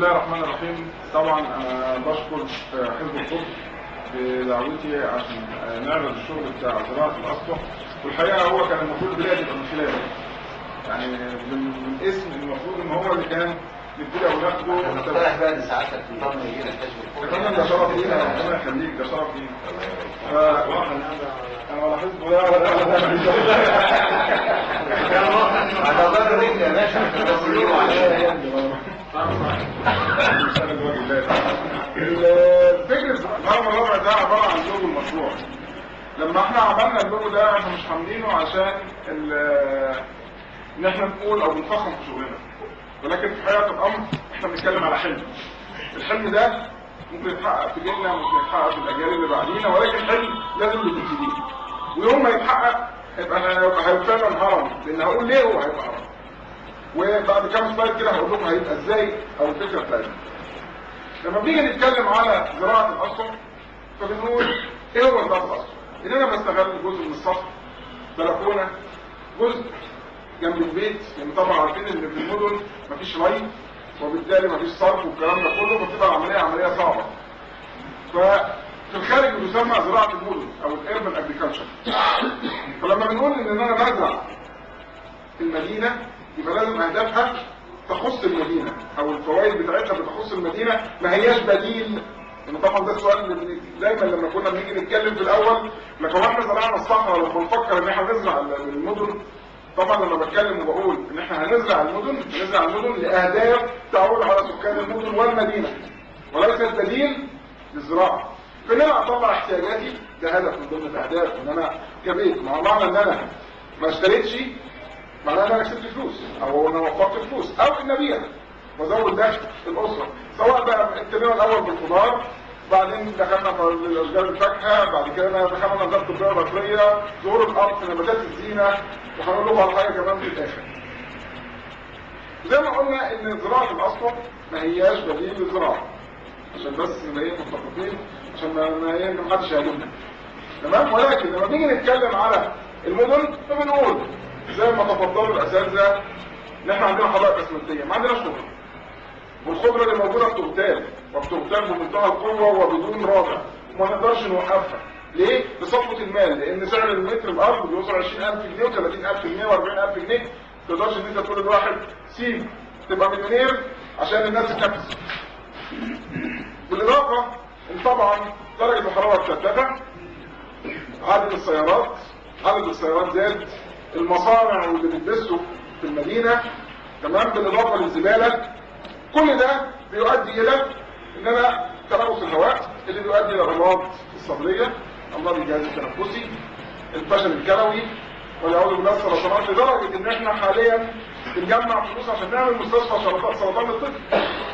الله الرحمن الرحيم. طبعا انا بشكر حزب القدس بدعوتي عشان نعرض الشغل بتاع زراعه الاسطح، والحقيقه هو كان المفروض بدايه تبقى من خلاله، يعني من اسم المفروض ان هو اللي كان نبتدي او ناخده. نقترح بقى ان سعادتك تنضم الينا لحزب القدس. ده شرف لينا، ربنا يخليك، ده شرف لينا. انا ولا حزب ولا على ضرر انت يا باشا عشان تقولوا عليا. الفكرة الهرم الرابع ده عبارة عن لوجو المشروع. لما احنا عملنا اللوجو ده احنا مش عاملينه عشان ان احنا نقول او نفخم في شغلنا، ولكن في حقيقة الامر احنا بنتكلم على حلم. الحلم ده ممكن يتحقق في جيلنا، ممكن يتحقق في الاجيال اللي بعدينا، ولكن حلم لازم نبتديه، ويوم ما يتحقق هيبقى فعلا هرم، لان هقول ليه هو هيبقى هرم، وبعد كام سلايد كده هقول لكم هيبقى ازاي او الفكره بتاعتنا. لما بنيجي نتكلم على زراعه الاسطح فبنقول ايه هو زراعه الاسطح؟ ان انا بستغل جزء من السطح، بلكونه، جزء جنب البيت، لان طبعا عارفين ان في المدن مفيش ري وبالتالي مفيش صرف والكلام ده كله، فبتبقى العمليه عمليه صعبه. ففي الخارج بيسمى زراعه المدن او الاربن اجريكلتشر. فلما بنقول ان انا بزرع المدينه يبقى لازم اهدافها تخص المدينه، او الفوائد بتاعتها بتخص المدينه، ما هياش بديل. لان طبعا ده السؤال اللي دايما لما كنا بنيجي نتكلم في الاول، لكن احنا زرعنا الصحراء لما بنفكر ان احنا نزرع المدن، طبعا لما بتكلم وبقول ان احنا هنزرع المدن لاهداف تعود على سكان المدن والمدينه، وليست بديل للزراعه. فان انا اطلع احتياجاتي ده هدف من ضمن الاهداف، ان انا كبيت. معنى ان انا ما اشتريتش معناه ان انا كسبت فلوس، او انا وفرت فلوس، او ان ابيع وازود دخل الاسره، سواء بقى ابتدينا الاول بالخضار، بعدين دخلنا في الاشجار الفاكهه، بعد كده دخلنا نظاره البيئه الرطبيه، ظهور الارض، نباتات الزينه، وهنقول لكم على حاجه كمان في الاخر. زي ما قلنا ان زراعه الاسطح ما هياش بديل للزراعه، عشان بس نبقى متفقين، عشان ما حدش يهاجمنا، تمام؟ ولكن لما بنيجي نتكلم على المدن فبنقول زي ما تفضلوا الاساتذه ان احنا عندنا حدائق اسمنتيه، ما عندناش خضره، والخضره اللي موجوده بتغتال، وبتغتال بمنتهى القوه وبدون رادع، وما نقدرش نوقفها. ليه؟ بصفوه المال، لان سعر المتر الارض بيوصل 20,000 جنيه و30,000 جنيه و40,000 جنيه، ما تقدرش ان انت تقول لواحد سيب تبقى مليونير عشان الناس تكبس. بالاضافه ان طبعا درجه الحراره بترتفع، عدد السيارات زاد، المصانع واللي بتلبسوا في المدينه، تمام، بالاضافه للزباله، كل ده بيؤدي الى ان انا تلوث الهواء اللي بيؤدي الى الامراض الصدريه، امراض الجهاز التنفسي، الفشل الكلوي، والعياذ بالله السرطانات، لدرجه ان احنا حاليا بنجمع فلوس عشان نعمل مستشفى سرطان للطفل،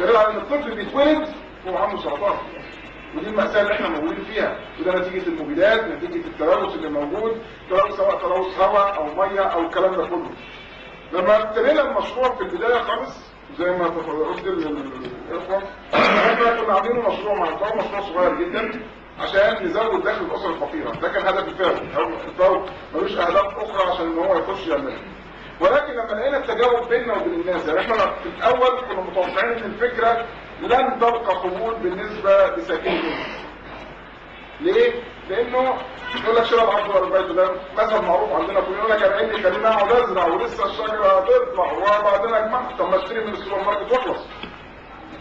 دليل على ان الطفل بيتولد وهو عنده سرطان. ودي المأساة اللي احنا موجودين فيها، وده نتيجة المبيدات، نتيجة التلوث اللي موجود، سواء تلوث هواء او ميه او الكلام ده كله. لما ابتدينا المشروع في البداية خالص زي ما قلت للاخوة، احنا كنا عاملين مشروع مع الفرق، مشروع صغير جدا عشان نزود دخل الاسر الفقيرة، ده كان هدف الفرق ملوش اهداف اخرى عشان ان هو يخش يعملها. ولكن لما لقينا التجاوب بيننا وبين الناس، يعني احنا في الاول كنا متوقعين ان الفكرة لن تلقى قبول بالنسبة لساكنين الناس. ليه؟ لانه يقول لك شراء العبد والبيت، ده مثل معروف عندنا كلنا، يقول لك انا عندي خليني اقعد ازرع ولسه الشجره هتطلع وبعدين اجمعها، طب ما اشتري من السوبر ماركت واخلص،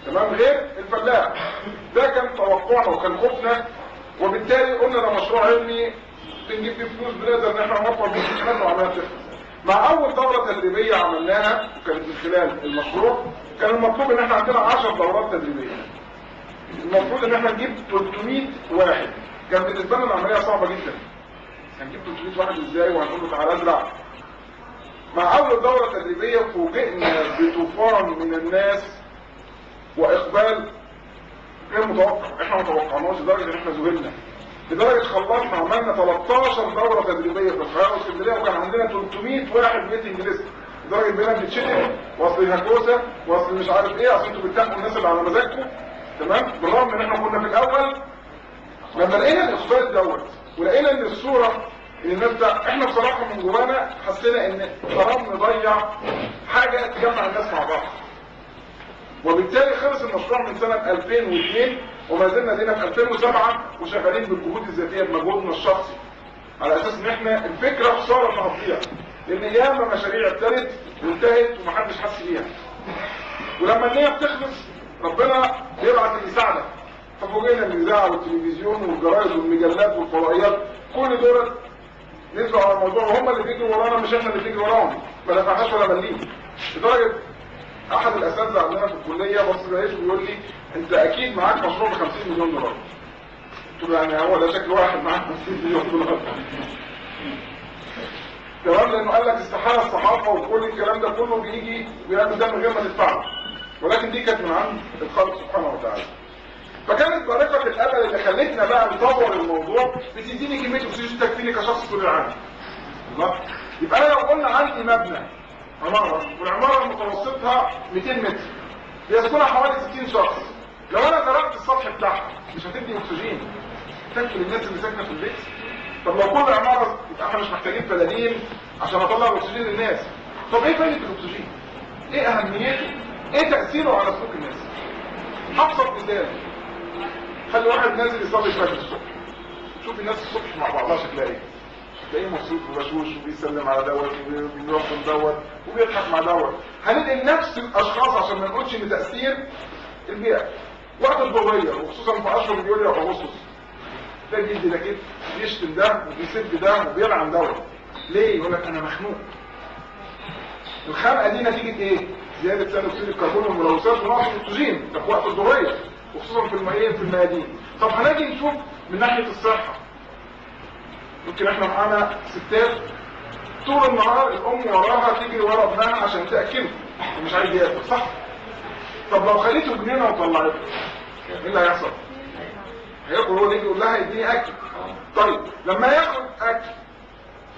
تمام؟ غير الفلاح. ده كان توقعنا وكان خوفنا، وبالتالي قلنا ده مشروع علمي بنجيب فيه فلوس، بنقدر ان احنا نوفر فيه امكانيات وعمليات تخلص. مع اول دوره تدريبيه عملناها وكانت من خلال المشروع، كان المطلوب ان احنا عندنا 10 دورات تدريبيه. المفروض ان احنا نجيب 300 واحد، كان بالنسبه لنا العمليه صعبه جدا. هنجيب 300 واحد ازاي وهنقول له تعالى ازرع؟ مع اول دوره تدريبيه فوجئنا بطوفان من الناس واقبال غير متوقع، احنا ما توقعناش، لدرجه ان احنا ذهلنا، لدرجه خلصنا عملنا 13 دوره تدريبيه في القاهره واسكندريه، وكان عندنا 300 واحد ميتنج ليست، لدرجه بقينا بنتشتم، واصل هكوسه، واصل مش عارف ايه، اصل انتوا بتتقوا الناس اللي على مزاجكم، تمام؟ بالرغم ان احنا كنا في الاول لما لقينا الاقبال دوت ولقينا ان الصوره اللي الناس ده، احنا بصراحه من جوانا حسينا ان حرام نضيع حاجه تجمع الناس مع بعض. وبالتالي خلص المشروع من سنة 2002 وما زلنا لنا في 2007 وشغالين بالجهود الذاتية بمجهودنا الشخصي على اساس ان احنا الفكرة خسارة هتضيع، لان ياما مشاريع ابتدت وانتهت ومحدش حس بيها، ولما النية بتخلص ربنا بيبعت اللي يساعدك. ففوجئنا الاذاعة والتلفزيون والجرايد والمجلات والفضائيات كل دول نزلوا على الموضوع وهم اللي بيجروا ورانا مش احنا اللي بنجري وراهم، ما دفعناش ولا مليم. لدرجة احد الاساتذه عندنا في الكليه بص لقيته بيقول لي انت اكيد معاك مشروع ب 50 مليون دولار. قلت له يعني هو ده شكل واحد معاه 50 مليون دولار؟ تمام، لانه قال لك استحاله الصحافه وكل الكلام ده كله بيجي ويعمل ده من غير ما تدفعه، ولكن دي كانت من عند الخالق سبحانه وتعالى. فكانت طريقه الامل اللي خلتنا بقى نطور الموضوع بتديني كميه اكسجين تكفيني كشخص طول العام. الله، يبقى انا لو قلنا عندي مبنى عمارة والعمارة متوسطها 200 متر بيسكنها حوالي 60 شخص، لو انا زرعت السطح بتاعها مش هتدي اكسجين تكفي للناس اللي ساكنه في البيت؟ طب لو كل عمارة يبقى احنا مش محتاجين فدادين عشان اطلع الاكسجين للناس. طب ايه فايدة الاكسجين؟ ايه اهميته؟ ايه تأثيره على سلوك الناس؟ ابسط مثال، خلي واحد نازل يصلي الفجر الصبح، شوف الناس الصبح مع بعضها شكلها ايه؟ تلاقيه مبسوط وبشوش وبيسلم على دوت وبيرحم دوت وبيضحك مع دوت. هننقل نفس الاشخاص عشان ما نقولش ان تاثير البيئه وقت الضوئيه وخصوصا في اشهر يوليو واغسطس تلاقي جدي ده كده بيشتم ده وبيسب ده وبيلعن دوت. ليه؟ يقول لك انا مخنوق. الخنقه دي نتيجه ايه؟ زياده ثاني اكسيد الكربون والملوثات ونقص الاكسجين ده في وقت الضوئيه وخصوصا في الميادين. طب هنجي نشوف من ناحيه الصحه. يمكن احنا معانا ستات طول النهار الام وراها تجري ورا ابنها عشان تاكله ومش عايز ياكل، صح؟ طب لو خليته جنينه وطلعته ايه اللي هيحصل؟ هياكل هو يجي يقول لها اديني اكل. طيب لما ياكل اكل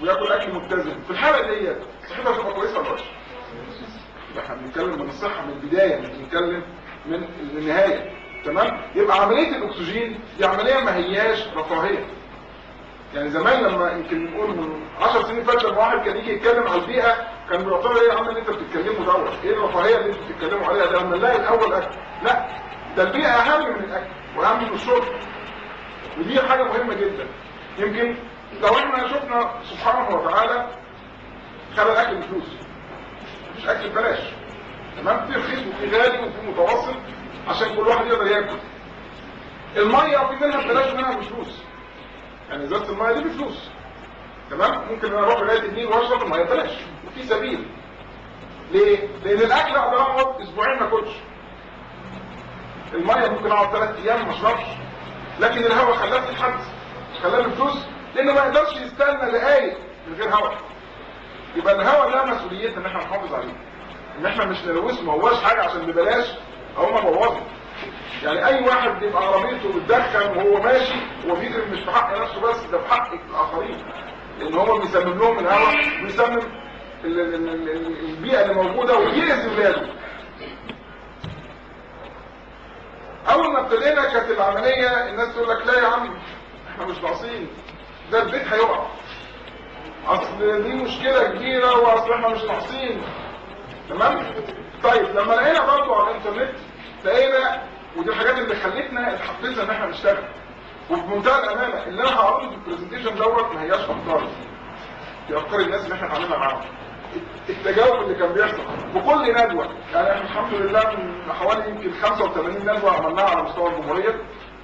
وياكل اكل متزن في الحاله ديت صحتها تبقى كويسه ولا وحشه؟ احنا بنتكلم من الصحه من البدايه مش بنتكلم من النهايه. تمام؟ يبقى عمليه الاكسجين دي عمليه ما هياش رفاهيه. يعني زمان لما يمكن نقول من 10 سنين فاتت لما واحد كان يجي يتكلم على البيئه كان بيعتبر ايه يا عم اللي انت بتتكلمه دوت؟ ايه الرفاهيه اللي انتوا بتتكلموا عليها ده؟ لما نلاقي الاول اكل. لا، ده البيئه اهم من الاكل واهم من الشرب. ودي حاجه مهمه جدا. يمكن لو احنا شفنا سبحانه وتعالى خلى الاكل بفلوس. مفيش اكل ببلاش. تمام؟ في رخيص وفي غالي وفي متوسط عشان كل واحد يقدر ياكل. الميه في منها ببلاش ومنها بفلوس. يعني ازازه الميه دي بفلوس. تمام؟ ممكن انا اروح لغايه النيل واشرب الميه ببلاش وفي سبيل. ليه؟ لان الاكل اقدر اقعد اسبوعين ما اكلش. الميه ممكن اقعد 3 ايام ما اشربش. لكن الهواء خلاه في حد خلاه بفلوس لانه ما يقدرش يستنى دقايق من غير هواء. يبقى الهواء ده مسؤوليتنا ان احنا نحافظ عليه. ان احنا مش نلوثه، ما هواش حاجه عشان ببلاش او ما بوظه. يعني اي واحد بيبقى عربيته بتدخن وهو ماشي هو بيجري مش في حق نفسه بس، ده في حق الاخرين. لان هو بيسمم لهم الهواء ويسمم البيئه اللي موجوده ويأذي ولاده. اول ما ابتدينا كانت العمليه الناس تقول لك لا يا عم احنا مش ناقصين، ده البيت هيقع، اصل دي مشكله كبيره واصل احنا مش ناقصين. تمام؟ طيب لما لقينا برضه على الانترنت لقينا، ودي الحاجات اللي خلتنا اتحفزنا ان احنا نشتغل وبمنتهى الامانه اللي انا هعرضه في البرزنتيشن دوت ما هياش افكار، دي افكار الناس اللي احنا اتعاملنا معاهم. التجاوب اللي كان بيحصل بكل ندوه، يعني احنا الحمد لله من حوالي يمكن 85 ندوه عملناها على مستوى الجمهوريه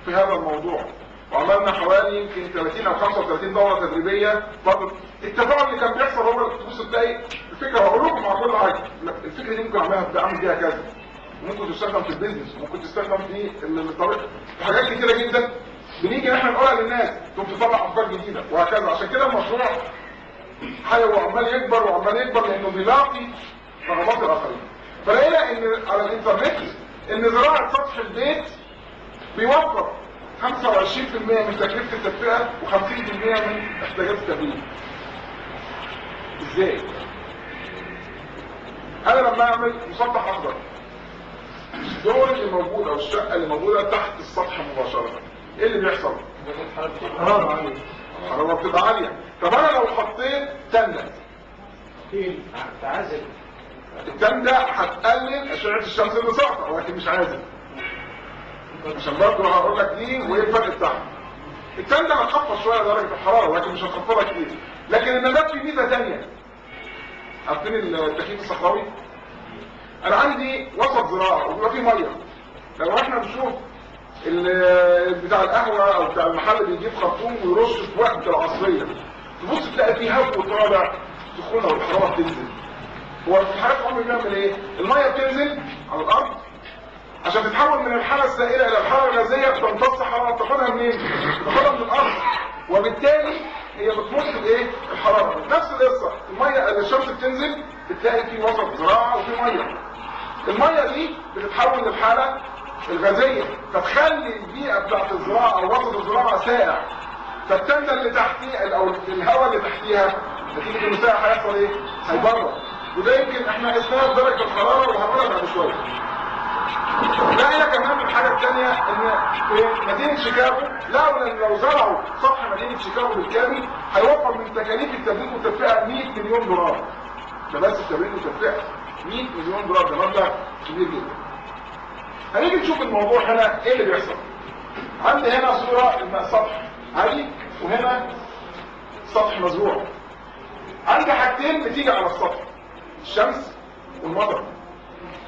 في هذا الموضوع، وعملنا حوالي يمكن 30 او 35 دوره تدريبيه. برضه التفاعل اللي كان بيحصل هو اللي تبص تلاقي الفكره، هقول لكم على كل حاجه الفكره دي ممكن اعمل بيها كذا، ممكن تستخدم في البيزنس، ممكن تستخدم في الطريق، في حاجات كتيره جدا بنيجي احنا نقولها للناس تقوم تطلع افكار جديده وهكذا. عشان كده المشروع حيوي وعمال يكبر وعمال يكبر لانه بيلاقي رغبات الاخرين. فلقينا ان على الانترنت ان زراعه سطح البيت بيوفر 25% من تكلفه التدفئه و50% من احتياجات التبريد. ازاي؟ انا لما اعمل مسطح اخضر الدور اللي موجود او الشقه اللي موجوده تحت السطح مباشره ايه اللي بيحصل؟ حراره عاليه. الحراره بتبقى عاليه. طب انا لو حطيت تنه تعزل التندة هتقلل اشعة الشمس اللي ساقطة، ولكن مش عازل. عشان برضه هقول لك دي وايه الفرق بتاعها. التندة هتخفض شوية درجة الحرارة ولكن مش هتخفضها كتير. لكن النبات فيه ميزة تانية. عارفين التكييف الصحراوي؟ انا عندي وسط زراعي وبيبقى فيه ميه. لو احنا نشوف بتاع القهوه او بتاع المحل بيجيب خرطوم ويرش في وقت العصريه، تبص تلاقي فيه هواء طالع سخونه والحراره بتنزل. هو في حالات عمري بيعمل ايه؟ الميه بتنزل على الارض عشان تتحول من الحاله السائله الى الحاله الغازيه، بتمتص حراره. تاخدها منين؟ تاخدها من الارض، وبالتالي هي بتمص الايه؟ الحراره. نفس القصه، الميه اللي الشمس بتنزل بتلاقي في وسط زراعه وفي ميه. الميه دي بتتحول للحاله الغازيه، فتخلي البيئه بتاعت الزراعه او وسط الزراعه سائع. فالتندة اللي تحتيه او الهواء اللي تحتيها نتيجه انه سائع هيحصل ايه؟ هيبرد. وده يمكن احنا قسناها بدرجه الحراره وهنقولها بعد شويه. لا هي كمان الحاجه الثانيه ان في مدينه شيكاغو لو زرعوا سطح مدينه شيكاغو بالكامل هيوفر من تكاليف التبريد والتدفئه 100 مليون دولار. ده بس التبريد والتدفئه 100 مليون دولار، ده مبلغ كبير جدا. هنيجي نشوف الموضوع هنا ايه اللي بيحصل. عندي هنا صوره سطح عادي وهنا سطح مزروع. عندي حاجتين بتيجي على السطح، الشمس والمطر.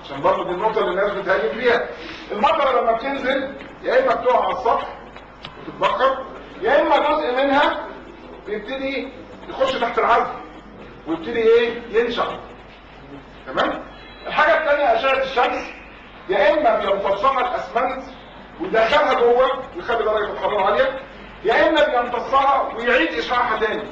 عشان برضه دي النقطه اللي الناس بتهاجم فيها. المطر لما بتنزل يا اما بتقع على السطح وتتبخر، يا اما جزء منها بيبتدي يخش تحت العزل ويبتدي ايه؟ ينشع. تمام؟ الحاجه الثانيه اشعه الشمس، يا اما بيمتصها الاسمنت ويدخلها جوه ويخلي درجه الحراره عاليه، يا اما بيمتصها ويعيد اشعاعها تاني.